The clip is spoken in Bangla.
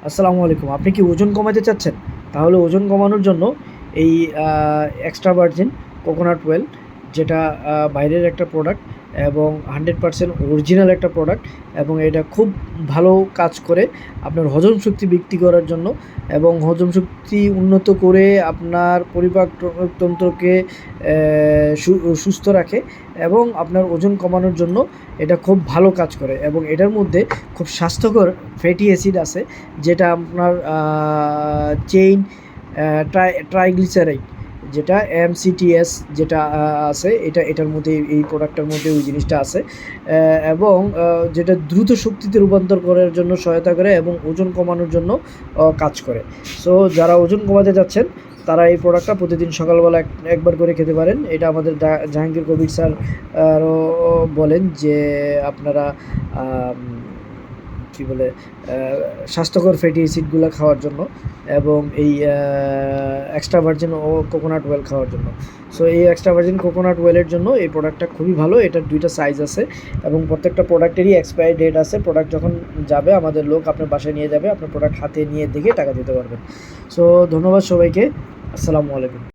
আসসালামু আলাইকুম। আপনি কি ওজন কমাতে চাচ্ছেন? তাহলে ওজন কমানোর জন্য এই এক্সট্রা ভার্জিন কোকোনাট অয়েল, যেটা বাইরের একটা প্রোডাক্ট এবং 100% অরিজিনাল একটা প্রোডাক্ট, এবং এটা খুব ভালো কাজ করে আপনার হজম শক্তি বৃদ্ধি করার জন্য এবং হজম শক্তি উন্নত করে আপনার পরিপাক তন্ত্রকে সুস্থ রাখে এবং আপনার ওজন কমানোর জন্য এটা খুব ভালো কাজ করে। এবং এটার মধ্যে খুব স্বাস্থ্যকর ফ্যাটি অ্যাসিড আছে, যেটা আপনার চেইন ট্রাইগ্লিসারাইড, যেটা এমসিটিএস যেটা আছে, এটার মধ্যে, এই প্রোডাক্টের মধ্যে ওই জিনিসটা আছে। এবং যেটা দ্রুত শক্তিতে রূপান্তর করার জন্য সহায়তা করে এবং ওজন কমানোর জন্য কাজ করে। সো যারা ওজন কমাতে যাচ্ছেন তারা এই প্রোডাক্টটা প্রতিদিন সকালবেলা একবার করে খেতে পারেন। এটা আমাদের জাহাঙ্গীর কবির স্যার আরও বলেন যে আপনারা কী বলে স্বাস্থ্যকর ফ্যাটি অ্যাসিডগুলো খাওয়ার জন্য এবং এই এক্সট্রা ভার্জিন ও কোকোনাট অয়েল খাওয়ার জন্য। সো এই এক্সট্রা ভার্জিন কোকোনাট অয়েলের জন্য এই প্রোডাক্টটা খুবই ভালো। এটার 2টা সাইজ আছে এবং প্রত্যেকটা প্রোডাক্টেরই এক্সপায়ারি ডেট আছে। প্রোডাক্ট যখন যাবে আমাদের লোক আপনার বাসায় নিয়ে যাবে, আপনার প্রোডাক্ট হাতে নিয়ে দেখে টাকা দিতে পারবেন। সো ধন্যবাদ সবাইকে। আসসালামু আলাইকুম।